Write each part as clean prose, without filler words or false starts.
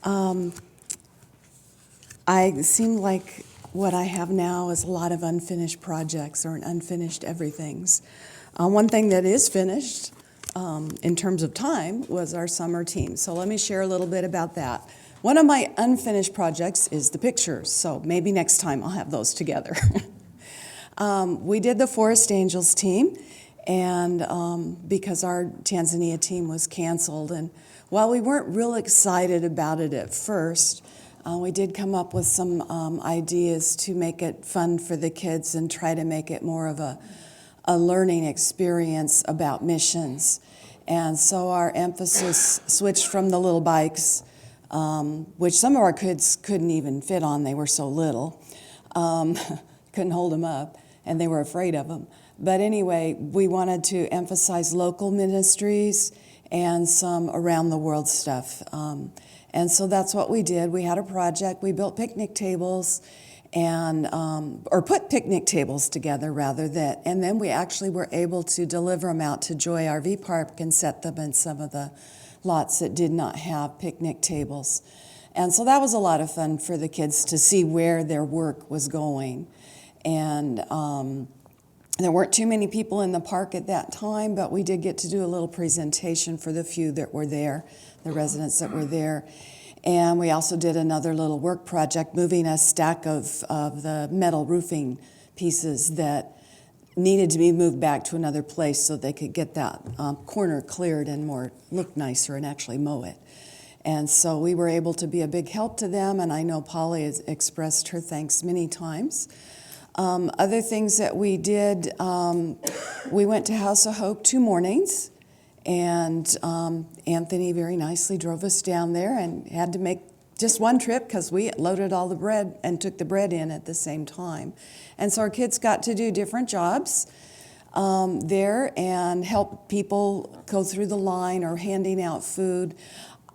I seem like what I have now is a lot of unfinished projects or unfinished everythings. One thing that is finished in terms of time was our summer team. So let me share a little bit about that. One of my unfinished projects is the pictures, so maybe next time I'll have those together. We did the Forest Angels team, and because our Tanzania team was canceled, and while we weren't real excited about it at first, we did come up with some ideas to make it fun for the kids and try to make it more of a learning experience about missions. And so our emphasis switched from the little bikes, which some of our kids couldn't even fit on, they were so little. Couldn't hold them up, and they were afraid of them. But anyway, we wanted to emphasize local ministries and some around the world stuff. And so that's what we did. We had a project. We built picnic tables and or put picnic tables together rather than, and then we actually were able to deliver them out to Joy RV Park and set them in some of the lots that did not have picnic tables. And so that was a lot of fun for the kids to see where their work was going. And there weren't too many people in the park at that time, but we did get to do a little presentation for the few that were there, the residents that were there. And we also did another little work project, moving a stack of the metal roofing pieces that needed to be moved back to another place so they could get that corner cleared and more look nicer and actually mow it. And so we were able to be a big help to them, and I know Paula has expressed her thanks many times. Other things that we did, we went to House of Hope 2 mornings, and Anthony very nicely drove us down there and had to make just one trip because we loaded all the bread and took the bread in at the same time. And so our kids got to do different jobs there and help people go through the line or handing out food.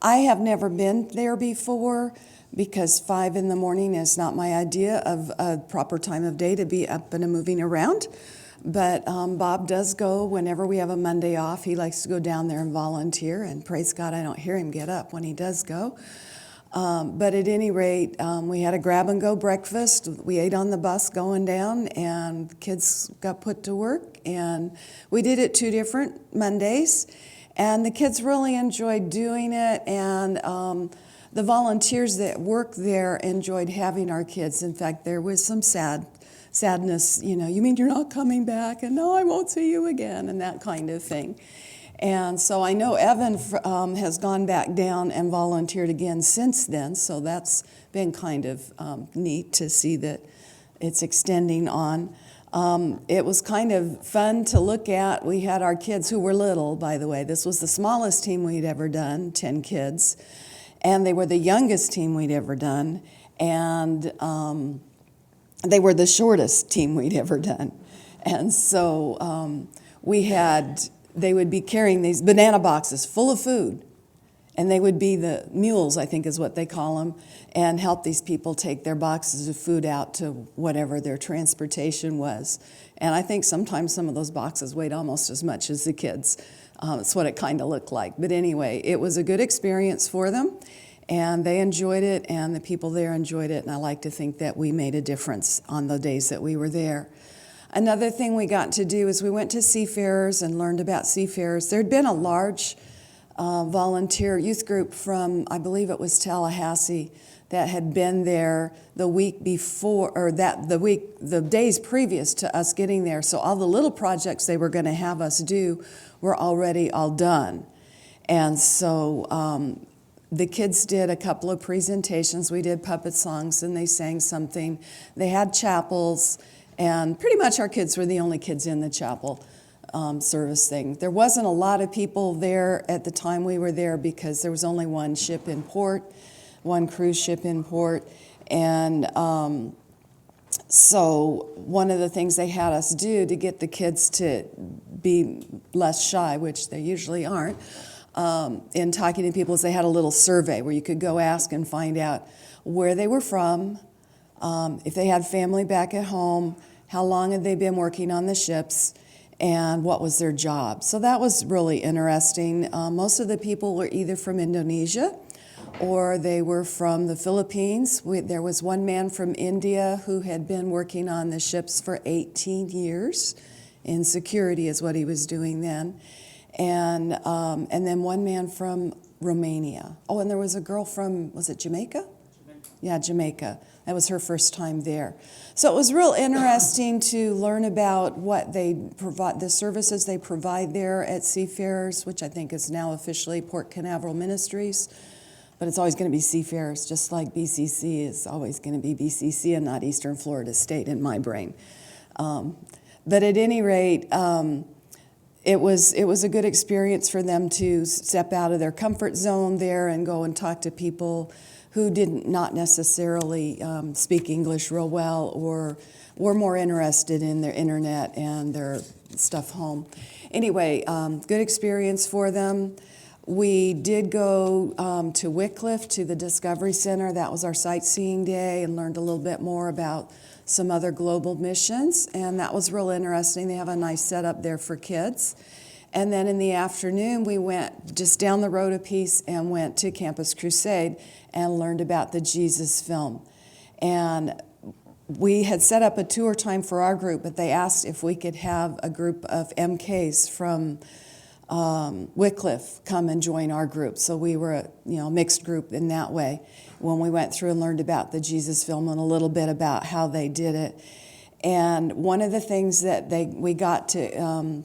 I have never been there before, because 5 in the morning is not my idea of a proper time of day to be up and moving around. But Bob does go whenever we have a Monday off. He likes to go down there and volunteer, and praise God I don't hear him get up when he does go. But at any rate, we had a grab-and-go breakfast. We ate on the bus going down, and the kids got put to work. And we did it 2 different Mondays, and the kids really enjoyed doing it, and the volunteers that work there enjoyed having our kids. In fact, there was some sadness, you mean you're not coming back? And no, I won't see you again, and that kind of thing. And so I know Evan has gone back down and volunteered again since then, so that's been kind of neat to see that it's extending on. It was kind of fun to look at. We had our kids who were little, by the way. This was the smallest team we'd ever done, 10 kids. And they were the youngest team we'd ever done, and they were the shortest team we'd ever done. And so they would be carrying these banana boxes full of food, and they would be the mules, I think is what they call them, and help these people take their boxes of food out to whatever their transportation was. And I think sometimes some of those boxes weighed almost as much as the kids. That's what it kind of looked like. But anyway, it was a good experience for them, and they enjoyed it, and the people there enjoyed it, and I like to think that we made a difference on the days that we were there. Another thing we got to do is we went to seafarers and learned about seafarers. There had been a large volunteer youth group from, I believe it was Tallahassee, that had been there the week before, or the days previous to us getting there. So all the little projects they were going to have us do were already all done. And so the kids did a couple of presentations. We did puppet songs, and they sang something. They had chapels, and pretty much our kids were the only kids in the chapel service thing. There wasn't a lot of people there at the time we were there because there was only one ship in port, one cruise ship in port. And so one of the things they had us do to get the kids to be less shy, which they usually aren't, in talking to people, is they had a little survey where you could go ask and find out where they were from, if they had family back at home, how long had they been working on the ships, and what was their job. So that was really interesting. Most of the people were either from Indonesia or they were from the Philippines. There was one man from India who had been working on the ships for 18 years. In security is what he was doing then. And then one man from Romania. Oh, and there was a girl from, was it Jamaica? Yeah, Jamaica. That was her first time there. So it was real interesting to learn about what they provide, the services they provide there at Seafarers, which I think is now officially Port Canaveral Ministries. But it's always going to be Seafarers, just like BCC is always going to be BCC and not Eastern Florida State in my brain. But at any rate, it was a good experience for them to step out of their comfort zone there and go and talk to people who did not necessarily speak English real well or were more interested in their internet and their stuff home. Anyway, good experience for them. We did go to Wycliffe, to the Discovery Center. That was our sightseeing day, and learned a little bit more about some other global missions, and that was real interesting. They have a nice setup there for kids. And then in the afternoon, we went just down the road a piece and went to Campus Crusade and learned about the Jesus film. And we had set up a tour time for our group, but they asked if we could have a group of MKs from Wycliffe come and join our group. So we were a mixed group in that way when we went through and learned about the Jesus film and a little bit about how they did it. And one of the things that we got to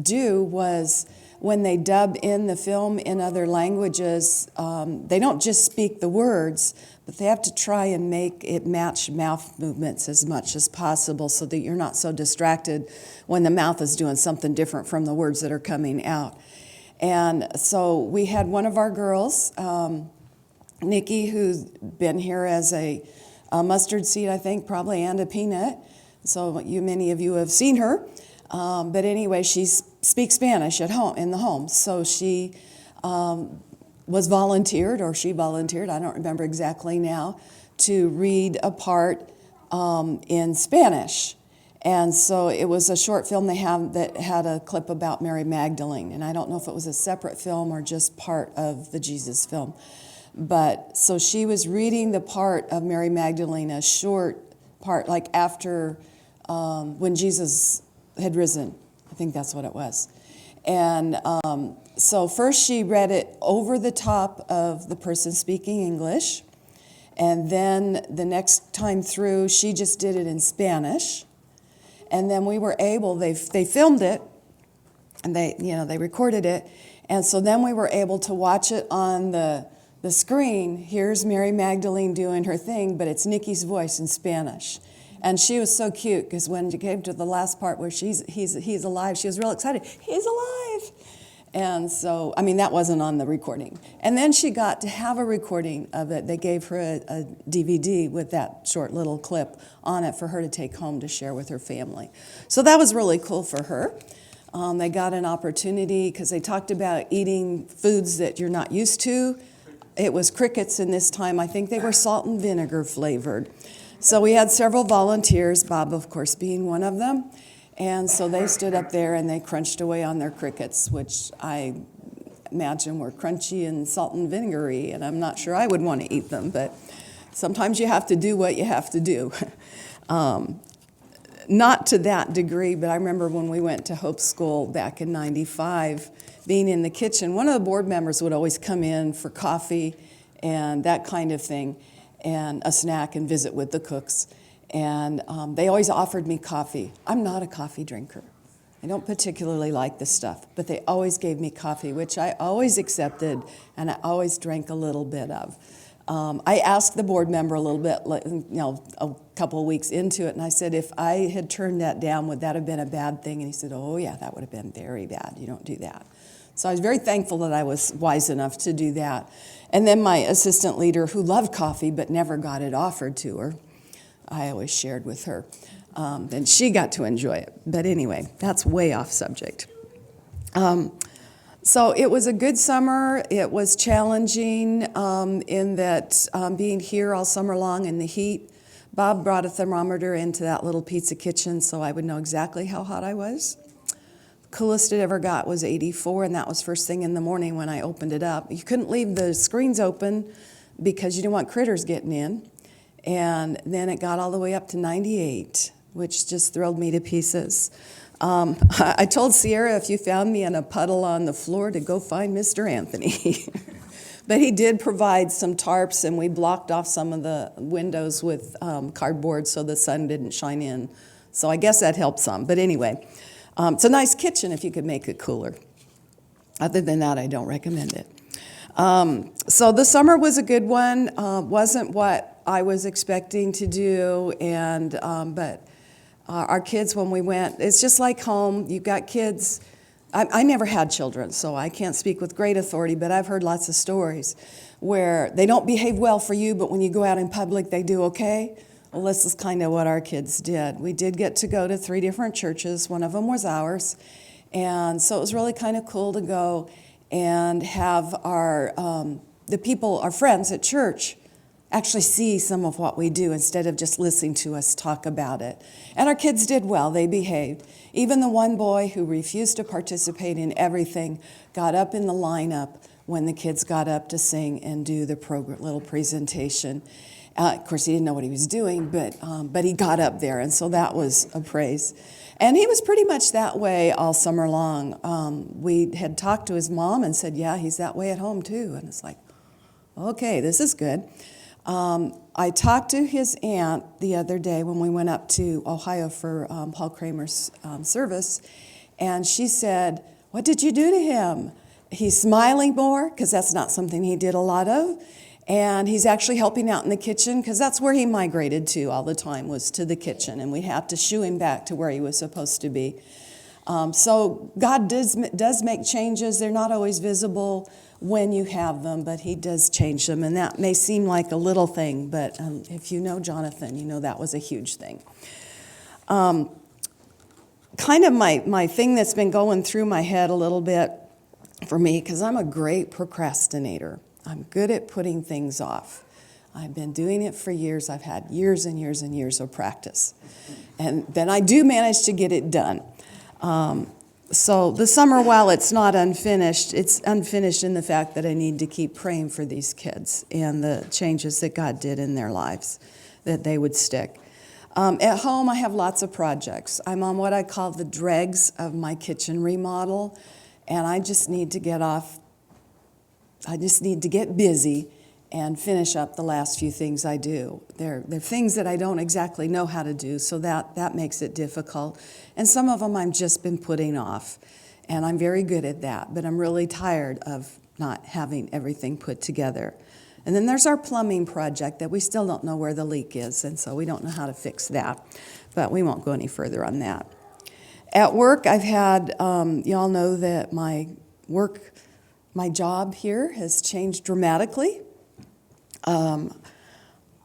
do was when they dub in the film in other languages, they don't just speak the words, but they have to try and make it match mouth movements as much as possible so that you're not so distracted when the mouth is doing something different from the words that are coming out. And so we had one of our girls, Nikki, who's been here as a mustard seed, I think, probably, and a peanut. So many of you have seen her. But anyway, she speaks Spanish at home, in the home. So she was volunteered, or she volunteered, I don't remember exactly now, to read a part in Spanish. And so it was a short film they have that had a clip about Mary Magdalene. And I don't know if it was a separate film or just part of the Jesus film. But so she was reading the part of Mary Magdalene, a short part, like after when Jesus had risen. I think that's what it was. And so first she read it over the top of the person speaking English. And then the next time through, she just did it in Spanish. And then we were able, they filmed it, and they recorded it. And so then we were able to watch it on the screen. Here's Mary Magdalene doing her thing, but it's Nikki's voice in Spanish. And she was so cute because when she came to the last part where he's alive, she was real excited. He's alive! And so, that wasn't on the recording. And then she got to have a recording of it. They gave her a DVD with that short little clip on it for her to take home to share with her family. So that was really cool for her. They got an opportunity because they talked about eating foods that you're not used to. It was crickets, and this time I think they were salt and vinegar flavored. So we had several volunteers, Bob, of course, being one of them. And so they stood up there and they crunched away on their crickets, which I imagine were crunchy and salt and vinegary, and I'm not sure I would want to eat them, but sometimes you have to do what you have to do. Not to that degree, but I remember when we went to Hope School back in '95, being in the kitchen, one of the board members would always come in for coffee and that kind of thing, and a snack and visit with the cooks. And they always offered me coffee. I'm not a coffee drinker. I don't particularly like this stuff, but they always gave me coffee, which I always accepted, and I always drank a little bit of. I asked the board member a little bit, a couple of weeks into it, and I said, if I had turned that down, would that have been a bad thing? And he said, oh yeah, that would have been very bad. You don't do that. So I was very thankful that I was wise enough to do that. And then my assistant leader, who loved coffee but never got it offered to her, I always shared with her. And she got to enjoy it. But anyway, that's way off subject. So it was a good summer. It was challenging in that being here all summer long in the heat. Bob brought a thermometer into that little pizza kitchen so I would know exactly how hot I was. coolest it ever got was 84, and that was first thing in the morning when I opened it up. You couldn't leave the screens open because you didn't want critters getting in. And then it got all the way up to 98, which just thrilled me to pieces. I told Sierra, if you found me in a puddle on the floor, to go find Mr. Anthony. But he did provide some tarps, and we blocked off some of the windows with cardboard so the sun didn't shine in. So I guess that helped some. But anyway, it's a nice kitchen if you could make it cooler. Other than that, I don't recommend it. So the summer was a good one. Wasn't what I was expecting to do, and but our kids, when we went, it's just like home. You've got kids. I never had children, so I can't speak with great authority, but I've heard lots of stories where they don't behave well for you, but when you go out in public, they do okay. Well, this is kind of what our kids did. We did get to go to 3 different churches. One of them was ours, and so it was really kind of cool to go and have our friends at church, actually see some of what we do instead of just listening to us talk about it. And our kids did well. They behaved. Even the one boy who refused to participate in everything got up in the lineup when the kids got up to sing and do the little presentation. Of course, he didn't know what he was doing, but he got up there, and so that was a praise. And he was pretty much that way all summer long. We had talked to his mom and said, yeah, he's that way at home too. And it's like, okay, this is good. I talked to his aunt the other day when we went up to Ohio for Paul Kramer's service, and she said, what did you do to him? He's smiling more, because that's not something he did a lot of, and he's actually helping out in the kitchen, because that's where he migrated to all the time, was to the kitchen, and we have to shoo him back to where he was supposed to be. So God does make changes. They're not always visible when you have them, but he does change them, and that may seem like a little thing, but if you know Jonathan, you know that was a huge thing. Kind of my thing that's been going through my head a little bit for me, because I'm a great procrastinator. I'm good at putting things off. I've been doing it for years. I've had years and years and years of practice, and then I do manage to get it done. So the summer, while it's not unfinished, it's unfinished in the fact that I need to keep praying for these kids and the changes that God did in their lives, that they would stick. At home, I have lots of projects. I'm on what I call the dregs of my kitchen remodel, and I just need to get busy and finish up the last few things I do. They're things that I don't exactly know how to do, so that makes it difficult. And some of them I've just been putting off, and I'm very good at that, but I'm really tired of not having everything put together. And then there's our plumbing project that we still don't know where the leak is, and so we don't know how to fix that, but we won't go any further on that. At work, I've had, y'all know that my job here has changed dramatically.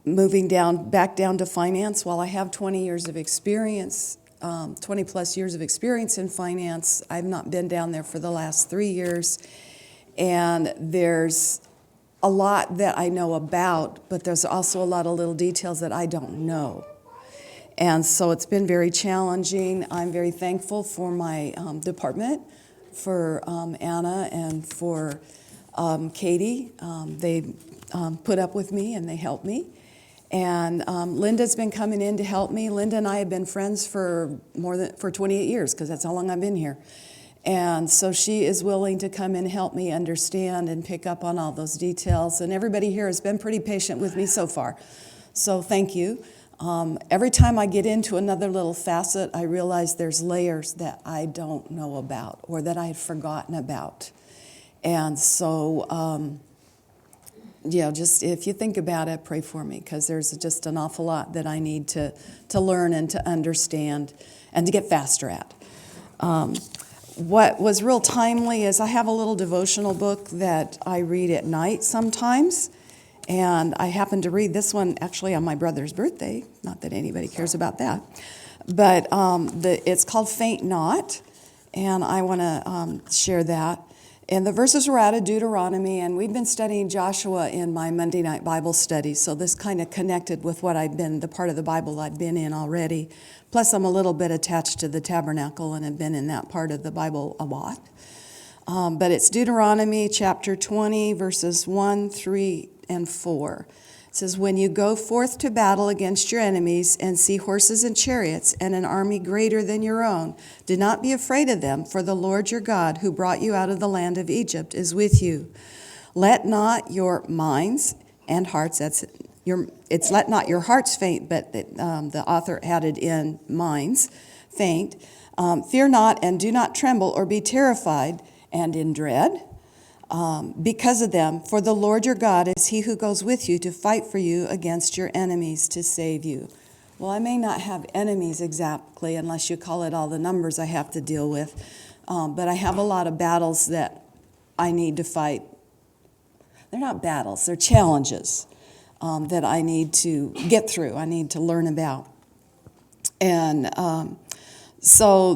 Moving back down to finance, while I have 20 years of experience, 20 plus years of experience in finance, I've not been down there for the last 3 years. And there's a lot that I know about, but there's also a lot of little details that I don't know. And so it's been very challenging. I'm very thankful for my department, for Anna and for Katie. They put up with me and they helped me. And Linda's been coming in to help me. Linda and I have been friends for 28 years, because that's how long I've been here. And so she is willing to come and help me understand and pick up on all those details. And everybody here has been pretty patient with me so far. So thank you. Every time I get into another little facet, I realize there's layers that I don't know about or that I had forgotten about. And so, just if you think about it, pray for me, because there's just an awful lot that I need to learn and to understand and to get faster at. What was real timely is I have a little devotional book that I read at night sometimes, and I happened to read this one actually on my brother's birthday. Not that anybody cares about that, but it's called Faint Not, and I want to share that. And the verses were out of Deuteronomy, and we've been studying Joshua in my Monday night Bible study, so this kind of connected with what the part of the Bible I'd been in already. Plus, I'm a little bit attached to the tabernacle and have been in that part of the Bible a lot. But it's Deuteronomy chapter 20, verses 1, 3, and 4. It says, when you go forth to battle against your enemies and see horses and chariots and an army greater than your own, do not be afraid of them, for the Lord your God, who brought you out of the land of Egypt, is with you. Let not your minds and hearts, let not your hearts faint, but the author added in minds, faint. Fear not and do not tremble or be terrified and in dread. Because of them, for the Lord your God is he who goes with you to fight for you against your enemies to save you. Well, I may not have enemies exactly, unless you call it all the numbers I have to deal with, but I have a lot of battles that I need to fight. They're not battles, they're challenges that I need to get through, I need to learn about. And so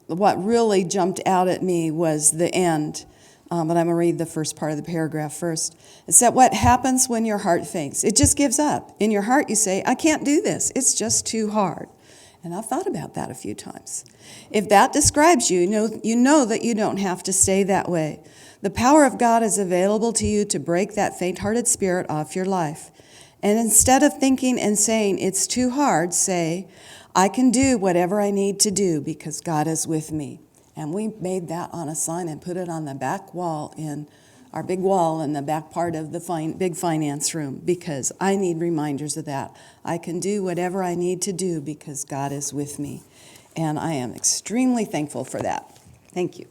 what really jumped out at me was the end. But I'm going to read the first part of the paragraph first. It said, what happens when your heart faints? It just gives up. In your heart you say, I can't do this. It's just too hard. And I've thought about that a few times. If that describes you, you know that you don't have to stay that way. The power of God is available to you to break that faint-hearted spirit off your life. And instead of thinking and saying, it's too hard, say, I can do whatever I need to do because God is with me. And we made that on a sign and put it on the back wall in our big wall in the back part of the big finance room, because I need reminders of that. I can do whatever I need to do because God is with me. And I am extremely thankful for that. Thank you.